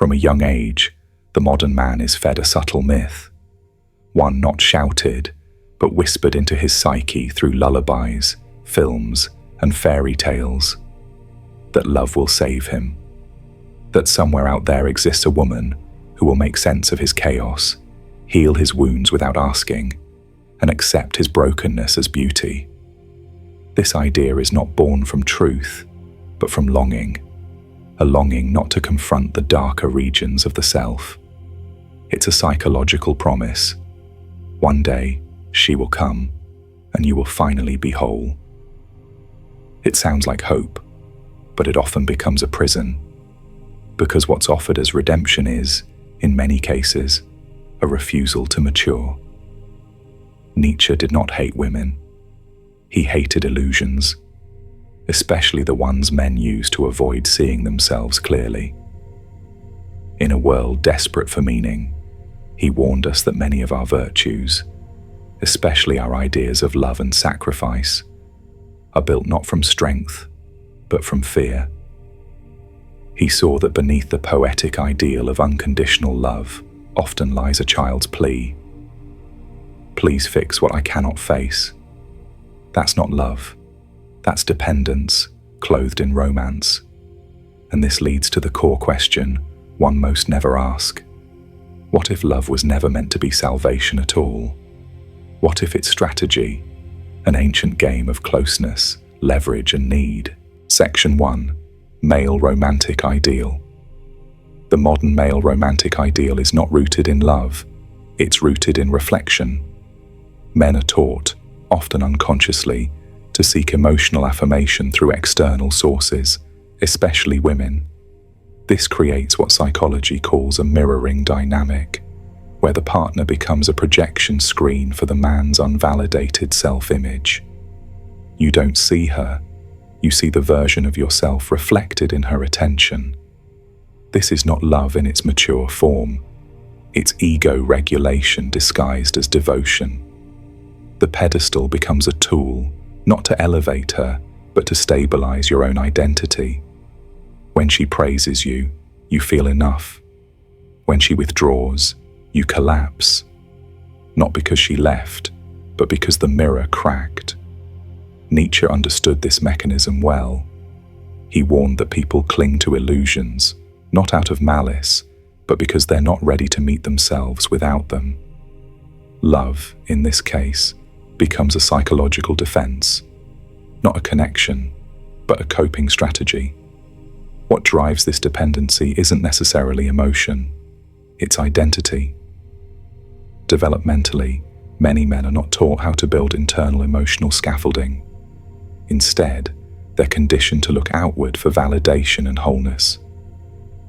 From a young age, the modern man is fed a subtle myth, one not shouted, but whispered into his psyche through lullabies, films, and fairy tales, that love will save him, that somewhere out there exists a woman who will make sense of his chaos, heal his wounds without asking, and accept his brokenness as beauty. This idea is not born from truth, but from longing, a longing not to confront the darker regions of the self. It's a psychological promise. One day, she will come, and you will finally be whole. It sounds like hope, but it often becomes a prison, because what's offered as redemption is, in many cases, a refusal to mature. Nietzsche did not hate women. He hated illusions, especially the ones men use to avoid seeing themselves clearly. In a world desperate for meaning, he warned us that many of our virtues, especially our ideas of love and sacrifice, are built not from strength, but from fear. He saw that beneath the poetic ideal of unconditional love often lies a child's plea. Please fix what I cannot face. That's not love. That's dependence, clothed in romance. And this leads to the core question one most never ask. What if love was never meant to be salvation at all? What if it's strategy, an ancient game of closeness, leverage, and need? Section 1. Male romantic ideal. The modern male romantic ideal is not rooted in love, it's rooted in reflection. Men are taught, often unconsciously, to seek emotional affirmation through external sources, especially women. This creates what psychology calls a mirroring dynamic, where the partner becomes a projection screen for the man's unvalidated self-image. You don't see her, you see the version of yourself reflected in her attention. This is not love in its mature form. It's ego regulation disguised as devotion. The pedestal becomes a tool, not to elevate her, but to stabilize your own identity. When she praises you, you feel enough. When she withdraws, you collapse. Not because she left, but because the mirror cracked. Nietzsche understood this mechanism well. He warned that people cling to illusions, not out of malice, but because they're not ready to meet themselves without them. Love, in this case, becomes a psychological defense, not a connection, but a coping strategy. What drives this dependency isn't necessarily emotion, it's identity. Developmentally, many men are not taught how to build internal emotional scaffolding. Instead, they're conditioned to look outward for validation and wholeness.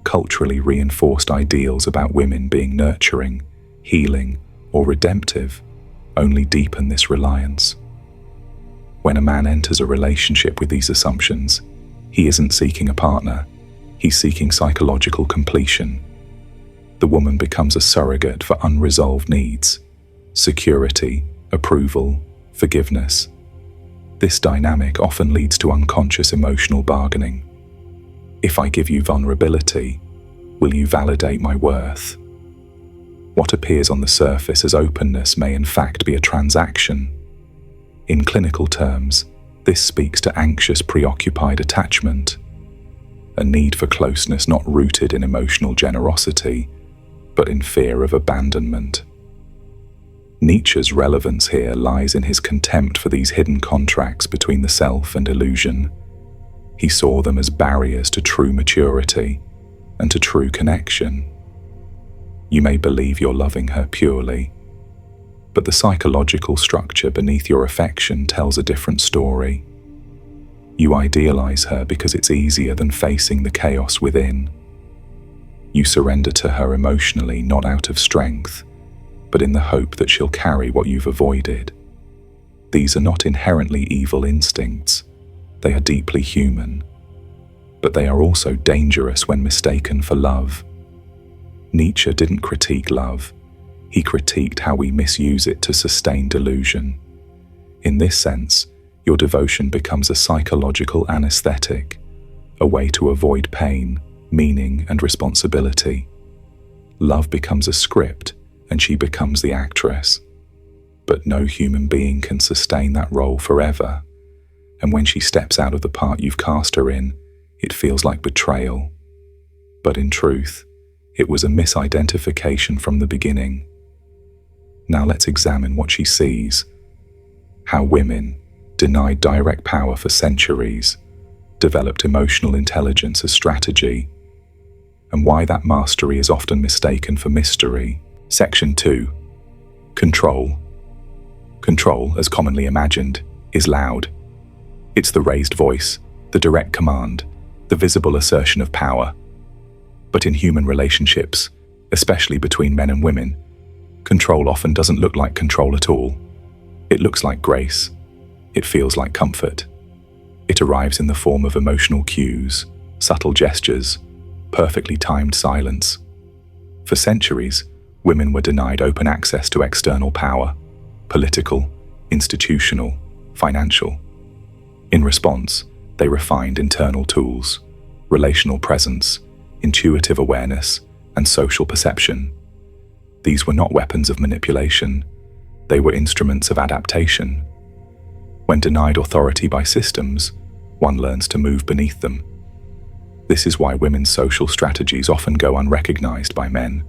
Culturally reinforced ideals about women being nurturing, healing, or redemptive only deepen this reliance. When a man enters a relationship with these assumptions, he isn't seeking a partner, he's seeking psychological completion. The woman becomes a surrogate for unresolved needs, security, approval, forgiveness. This dynamic often leads to unconscious emotional bargaining. If I give you vulnerability, will you validate my worth? What appears on the surface as openness may in fact be a transaction. In clinical terms, this speaks to anxious, preoccupied attachment, a need for closeness not rooted in emotional generosity, but in fear of abandonment. Nietzsche's relevance here lies in his contempt for these hidden contracts between the self and illusion. He saw them as barriers to true maturity and to true connection. You may believe you're loving her purely, but the psychological structure beneath your affection tells a different story. You idealize her because it's easier than facing the chaos within. You surrender to her emotionally, not out of strength, but in the hope that she'll carry what you've avoided. These are not inherently evil instincts. They are deeply human, but they are also dangerous when mistaken for love. Nietzsche didn't critique love, he critiqued how we misuse it to sustain delusion. In this sense, your devotion becomes a psychological anesthetic, a way to avoid pain, meaning, and responsibility. Love becomes a script, and she becomes the actress. But no human being can sustain that role forever. And when she steps out of the part you've cast her in, it feels like betrayal. But in truth, it was a misidentification from the beginning. Now let's examine what she sees. How women, denied direct power for centuries, developed emotional intelligence as strategy, and why that mastery is often mistaken for mystery. Section 2. Control. Control, as commonly imagined, is loud. It's the raised voice, the direct command, the visible assertion of power. But in human relationships, especially between men and women, control often doesn't look like control at all. It looks like grace. It feels like comfort. It arrives in the form of emotional cues, subtle gestures, perfectly timed silence. For centuries, women were denied open access to external power, political, institutional, financial. In response, they refined internal tools, relational presence, intuitive awareness, and social perception. These were not weapons of manipulation. They were instruments of adaptation. When denied authority by systems, one learns to move beneath them. This is why women's social strategies often go unrecognized by men,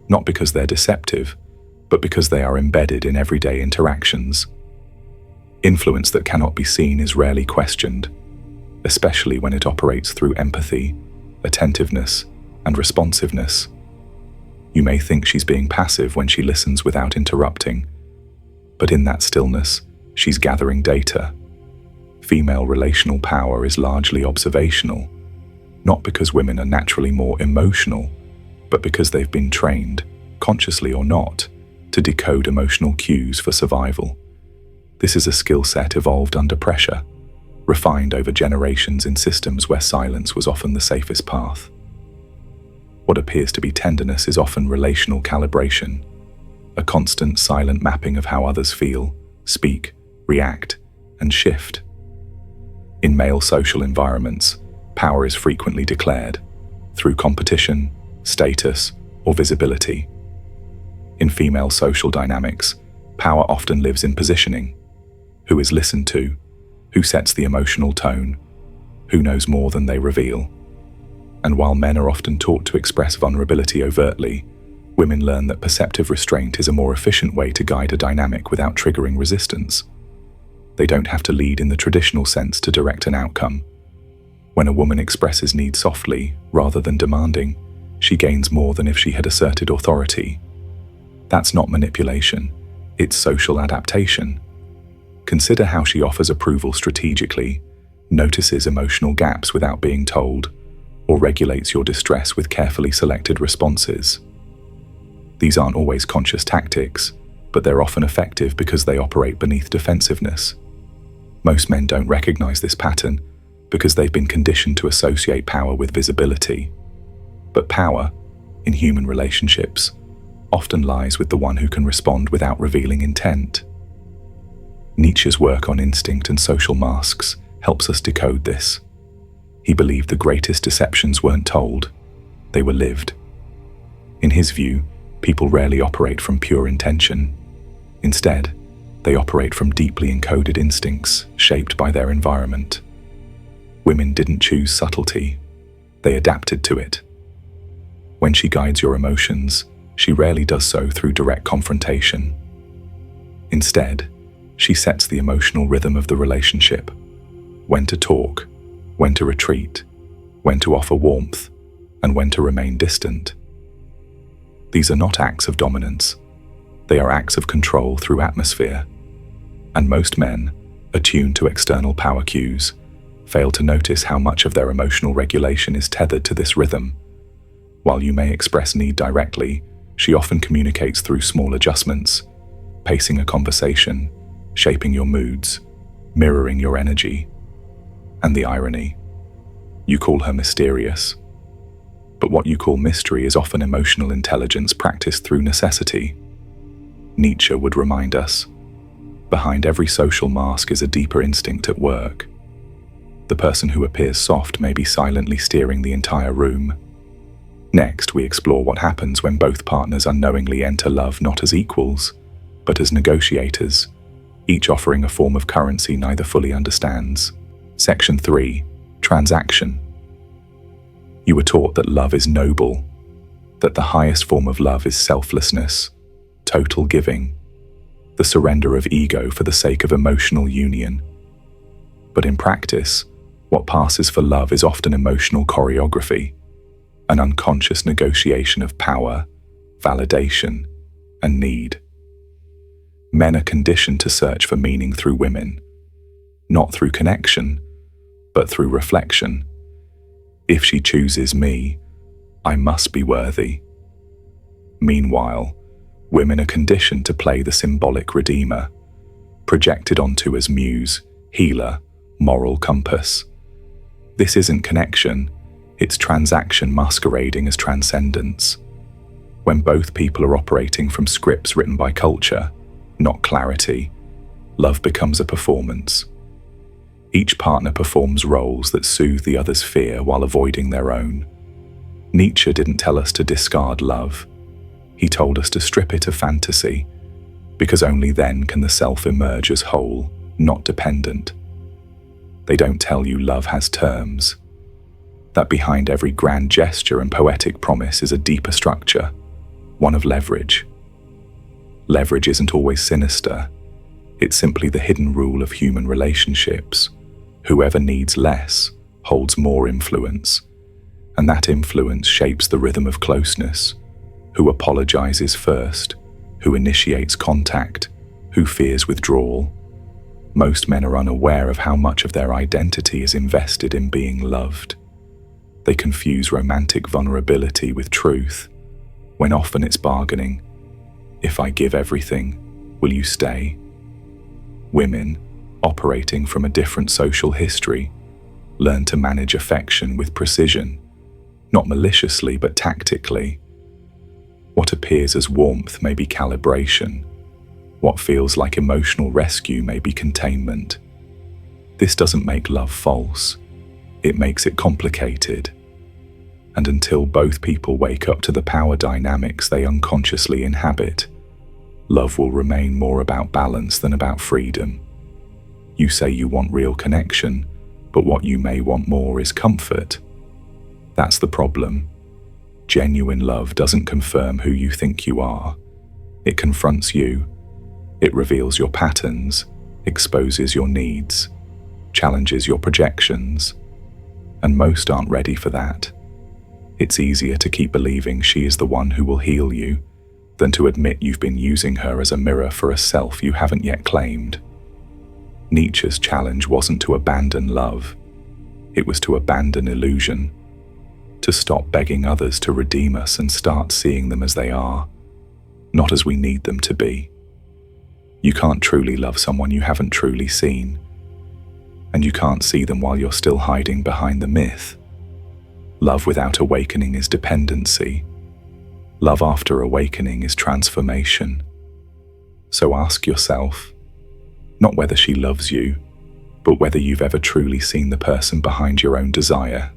not because they're deceptive, but because they are embedded in everyday interactions. Influence that cannot be seen is rarely questioned, especially when it operates through empathy, attentiveness, and responsiveness. You may think she's being passive when she listens without interrupting, but in that stillness, she's gathering data. Female relational power is largely observational, not because women are naturally more emotional, but because they've been trained, consciously or not, to decode emotional cues for survival. This is a skill set evolved under pressure, refined over generations in systems where silence was often the safest path. What appears to be tenderness is often relational calibration, a constant silent mapping of how others feel, speak, react, and shift. In male social environments, power is frequently declared through competition, status, or visibility. In female social dynamics, power often lives in positioning. Who is listened to? Who sets the emotional tone? Who knows more than they reveal? And while men are often taught to express vulnerability overtly, women learn that perceptive restraint is a more efficient way to guide a dynamic without triggering resistance. They don't have to lead in the traditional sense to direct an outcome. When a woman expresses needs softly, rather than demanding, she gains more than if she had asserted authority. That's not manipulation, it's social adaptation. Consider how she offers approval strategically, notices emotional gaps without being told, or regulates your distress with carefully selected responses. These aren't always conscious tactics, but they're often effective because they operate beneath defensiveness. Most men don't recognize this pattern because they've been conditioned to associate power with visibility. But power, in human relationships, often lies with the one who can respond without revealing intent. Nietzsche's work on instinct and social masks helps us decode this. He believed the greatest deceptions weren't told, they were lived. In his view, people rarely operate from pure intention. Instead, they operate from deeply encoded instincts shaped by their environment. Women didn't choose subtlety, they adapted to it. When she guides your emotions, she rarely does so through direct confrontation. Instead, she sets the emotional rhythm of the relationship. When to talk, when to retreat, when to offer warmth, and when to remain distant. These are not acts of dominance. They are acts of control through atmosphere. And most men, attuned to external power cues, fail to notice how much of their emotional regulation is tethered to this rhythm. While you may express need directly, she often communicates through small adjustments, pacing a conversation, shaping your moods, mirroring your energy. And the irony, you call her mysterious. But what you call mystery is often emotional intelligence practiced through necessity. Nietzsche would remind us, behind every social mask is a deeper instinct at work. The person who appears soft may be silently steering the entire room. Next, we explore what happens when both partners unknowingly enter love not as equals, but as negotiators, each offering a form of currency neither fully understands. Section 3. Transaction. You were taught that love is noble, that the highest form of love is selflessness, total giving, the surrender of ego for the sake of emotional union. But in practice, what passes for love is often emotional choreography, an unconscious negotiation of power, validation, and need. Men are conditioned to search for meaning through women, not through connection, but through reflection. If she chooses me, I must be worthy. Meanwhile, women are conditioned to play the symbolic redeemer, projected onto as muse, healer, moral compass. This isn't connection, it's transaction masquerading as transcendence. When both people are operating from scripts written by culture, not clarity, love becomes a performance. Each partner performs roles that soothe the other's fear while avoiding their own. Nietzsche didn't tell us to discard love. He told us to strip it of fantasy, because only then can the self emerge as whole, not dependent. They don't tell you love has terms, that behind every grand gesture and poetic promise is a deeper structure, one of leverage. Leverage isn't always sinister. It's simply the hidden rule of human relationships. Whoever needs less holds more influence, and that influence shapes the rhythm of closeness. Who apologizes first, who initiates contact, who fears withdrawal. Most men are unaware of how much of their identity is invested in being loved. They confuse romantic vulnerability with truth, when often it's bargaining. If I give everything, will you stay? Women, operating from a different social history, learn to manage affection with precision, not maliciously but tactically. What appears as warmth may be calibration. What feels like emotional rescue may be containment. This doesn't make love false. It makes it complicated. And until both people wake up to the power dynamics they unconsciously inhabit, love will remain more about balance than about freedom. You say you want real connection, but what you may want more is comfort. That's the problem. Genuine love doesn't confirm who you think you are. It confronts you. It reveals your patterns, exposes your needs, challenges your projections. And most aren't ready for that. It's easier to keep believing she is the one who will heal you than to admit you've been using her as a mirror for a self you haven't yet claimed. Nietzsche's challenge wasn't to abandon love. It was to abandon illusion, to stop begging others to redeem us and start seeing them as they are, not as we need them to be. You can't truly love someone you haven't truly seen, and you can't see them while you're still hiding behind the myth. Love without awakening is dependency. Love after awakening is transformation. So ask yourself, not whether she loves you, but whether you've ever truly seen the person behind your own desire.